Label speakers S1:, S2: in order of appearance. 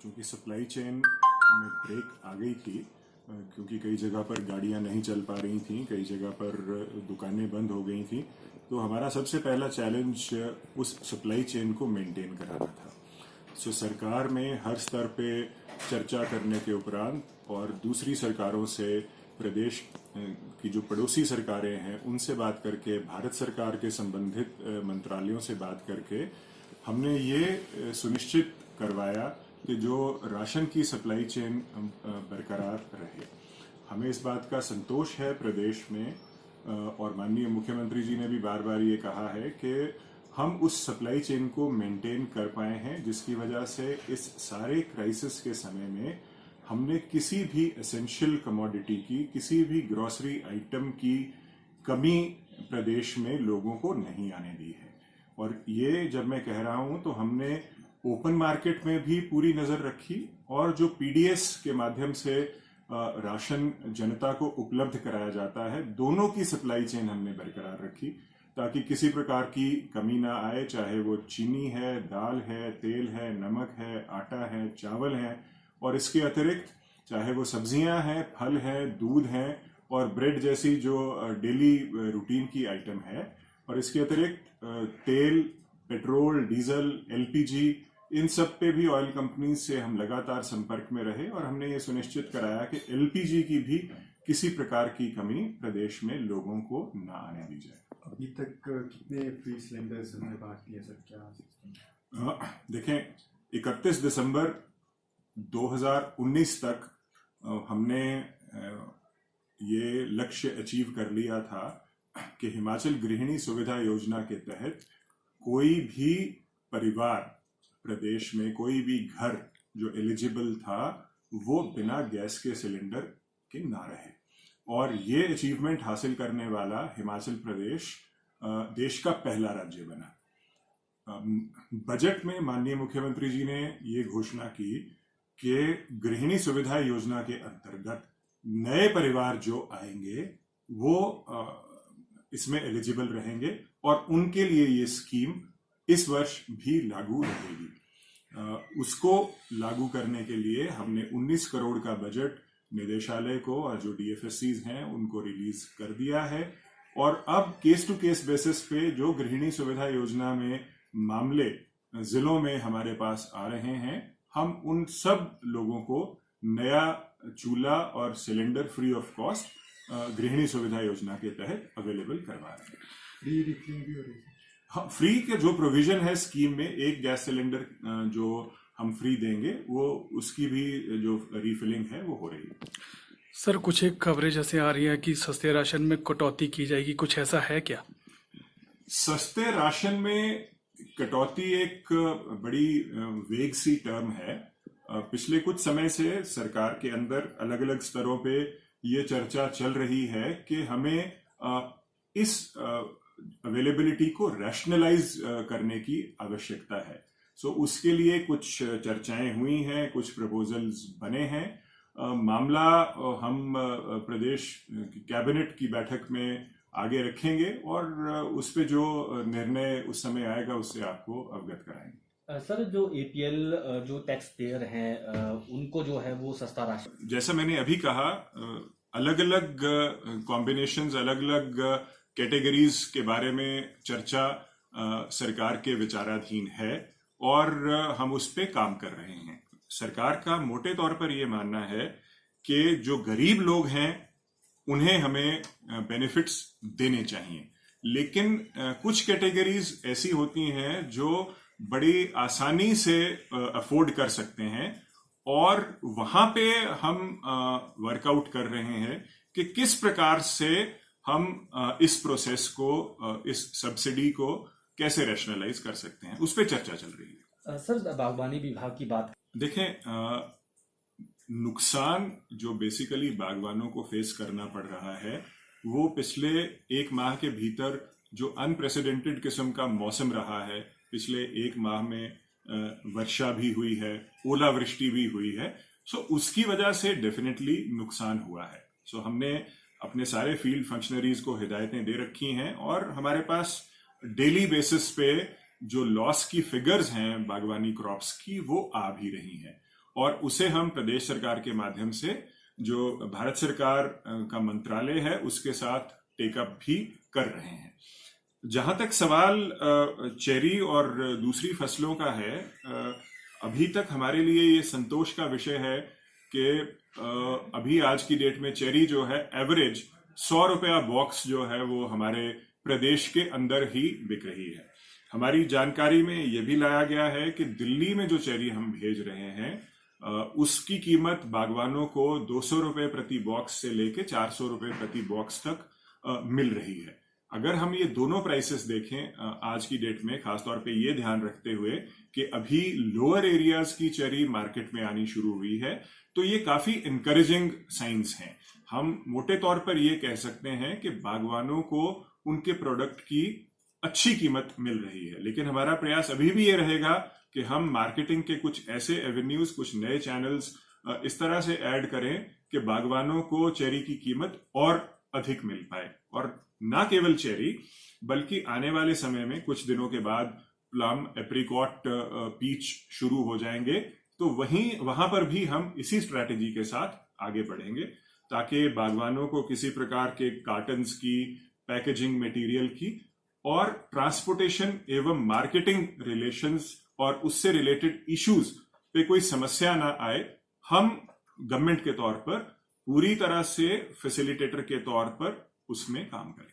S1: चूँकि supply chain में break आ गई थी, क्योंकि कई जगह पर गाड़ियाँ नहीं चल पा रही थीं, कई जगह पर दुकानें बंद हो गई थीं, तो हमारा सबसे पहला चैलेंज उस सप्लाई चेन को मेंटेन कराना था। सो सरकार में हर स्तर पे चर्चा करने के उपरांत और दूसरी सरकारों से, प्रदेश की जो पड़ोसी सरकारें हैं उनसे बात करके, भारत सरकार के संबंधित मंत्रालयों से बात करके हमने ये सुनिश्चित करवाया कि जो राशन की सप्लाई चेन बरकरार रहे। हमें इस बात का संतोष है प्रदेश में, और माननीय मुख्यमंत्री जी ने भी बार बार ये कहा है कि हम उस सप्लाई चेन को मेंटेन कर पाए हैं, जिसकी वजह से इस सारे क्राइसिस के समय में हमने किसी भी एसेंशियल कमोडिटी की, किसी भी ग्रोसरी आइटम की कमी प्रदेश में लोगों को नहीं आने दी है। और ये जब मैं कह रहा हूं तो हमने ओपन मार्केट में भी पूरी नजर रखी, और जो पीडीएस के माध्यम से राशन जनता को उपलब्ध कराया जाता है, दोनों की सप्लाई चेन हमने बरकरार रखी ताकि किसी प्रकार की कमी ना आए, चाहे वो चीनी है, दाल है, तेल है, नमक है, आटा है, चावल है, और इसके अतिरिक्त चाहे वो सब्जियां हैं, फल हैं, दूध हैं और ब्रेड जैसी जो डेली रूटीन की आइटम है, और इसके अतिरिक्त तेल, पेट्रोल, डीजल, एलपीजी, इन सब पे भी ऑयल कंपनी से हम लगातार संपर्क में रहे और हमने ये सुनिश्चित कराया कि एलपीजी की भी किसी प्रकार की कमी प्रदेश में लोगों को ना आने दी जाए।
S2: अभी तक कितने फ्री सिलेंडर्स हमने बांट दिए सर, क्या?
S1: देखें, 31 दिसंबर 2019 तक हमने ये लक्ष्य अचीव कर लिया था कि हिमाचल गृहिणी सुविधा योजना के तहत कोई भी परिवार प्रदेश में, कोई भी घर जो एलिजिबल था, वो बिना गैस के सिलेंडर के ना रहे। और ये अचीवमेंट हासिल करने वाला हिमाचल प्रदेश देश का पहला राज्य बना। बजट में माननीय मुख्यमंत्री जी ने ये घोषणा की कि गृहिणी सुविधा योजना के अंतर्गत नए परिवार जो आएंगे वो इसमें एलिजिबल रहेंगे और उनके लिए ये स्कीम इस वर्ष भी लागू रहेगी। उसको लागू करने के लिए हमने 19 करोड़ का बजट निदेशालय को और जो डीएफएससीज हैं उनको रिलीज कर दिया है, और अब केस टू केस बेसिस पे जो गृहिणी सुविधा योजना में मामले जिलों में हमारे पास आ रहे हैं, हम उन सब लोगों को नया चूल्हा और सिलेंडर फ्री ऑफ कॉस्ट गृहिणी सुविधा योजना के तहत अवेलेबल करवा रहे हैं।
S2: फ्री रिफिलिंग भी हो रही है?
S1: हाँ, फ्री के जो प्रोविजन है स्कीम में, एक गैस सिलेंडर जो हम फ्री देंगे वो उसकी भी जो रिफिलिंग है वो हो रही है।
S3: सर, कुछ एक खबरें जैसे आ रही है कि सस्ते राशन में कटौती की जाएगी, कुछ ऐसा है क्या?
S1: सस्ते राशन में कटौती एक बड़ी वेग सी टर्म है। पिछले कुछ समय से सरकार के अंदर अलग अलग स्तरों पे ये चर्चा चल रही है कि हमें इस अवेलेबिलिटी को रैशनलाइज करने की आवश्यकता है। सो उसके लिए कुछ चर्चाएं हुई हैं, कुछ प्रपोजल्स बने हैं। मामला हम प्रदेश कैबिनेट की बैठक में आगे रखेंगे और उस पे जो निर्णय उस समय आएगा उससे आपको अवगत कराएंगे।
S4: सर, जो एपीएल जो टैक्स पेयर हैं उनको जो है वो सस्ता राशन,
S1: जैसा मैंने अभी कहा, अलग अलग कॉम्बिनेशंस, अलग अलग कैटेगरीज के बारे में चर्चा सरकार के विचाराधीन है और हम उस पे काम कर रहे हैं। सरकार का मोटे तौर पर यह मानना है कि जो गरीब लोग हैं उन्हें हमें बेनिफिट्स देने चाहिए, लेकिन कुछ कैटेगरीज ऐसी होती हैं जो बड़ी आसानी से अफोर्ड कर सकते हैं, और वहां पे हम वर्कआउट कर रहे हैं कि किस प्रकार से हम इस प्रोसेस को, इस सब्सिडी को कैसे रैशनलाइज कर सकते हैं, उस पर चर्चा चल रही है।
S4: सर, बागवानी विभाग की बात
S1: देखें, नुकसान जो बेसिकली बागवानों को फेस करना पड़ रहा है वो पिछले एक माह के भीतर जो अनप्रेसिडेंटेड किस्म का मौसम रहा है, पिछले एक माह में वर्षा भी हुई है, ओलावृष्टि भी हुई है, सो उसकी वजह से डेफिनेटली नुकसान हुआ है। सो हमने अपने सारे फील्ड फंक्शनरीज को हिदायतें दे रखी हैं और हमारे पास डेली बेसिस पे जो लॉस की फिगर्स हैं बागवानी क्रॉप्स की वो आ भी रही हैं, और उसे हम प्रदेश सरकार के माध्यम से जो भारत सरकार का मंत्रालय है उसके साथ टेकअप भी कर रहे हैं। जहां तक सवाल चेरी और दूसरी फसलों का है, अभी तक हमारे लिए ये संतोष का विषय है कि अभी आज की डेट में चेरी जो है एवरेज 100 रुपया बॉक्स जो है वो हमारे प्रदेश के अंदर ही बिक रही है। हमारी जानकारी में ये भी लाया गया है कि दिल्ली में जो चेरी हम भेज रहे हैं उसकी कीमत बागवानों को 200 रुपए प्रति बॉक्स से लेके 400 रुपए प्रति बॉक्स तक मिल रही है। अगर हम ये दोनों प्राइसेस देखें आज की डेट में, खासतौर पे ये ध्यान रखते हुए कि अभी लोअर एरियाज की चेरी मार्केट में आनी शुरू हुई है, तो ये काफी इंकरेजिंग साइंस हैं। हम मोटे तौर पर ये कह सकते हैं कि बागवानों को उनके प्रोडक्ट की अच्छी कीमत मिल रही है। लेकिन हमारा प्रयास अभी भी ये रहेगा कि हम मार्केटिंग के कुछ ऐसे एवेन्यूज, कुछ नए चैनल्स इस तरह से ऐड करें कि बागवानों को चेरी की कीमत और अधिक मिल पाए। और ना केवल चेरी, बल्कि आने वाले समय में कुछ दिनों के बाद प्लम, एप्रिकॉट, पीच शुरू हो जाएंगे, तो वहां पर भी हम इसी स्ट्रैटेजी के साथ आगे बढ़ेंगे ताकि बागवानों को किसी प्रकार के कार्टन्स की, पैकेजिंग मटेरियल की और ट्रांसपोर्टेशन एवं मार्केटिंग रिलेशंस और उससे रिलेटेड इश्यूज पे कोई समस्या ना आए। हम गवर्नमेंट के तौर पर पूरी तरह से फैसिलिटेटर के तौर पर उसमें काम करें।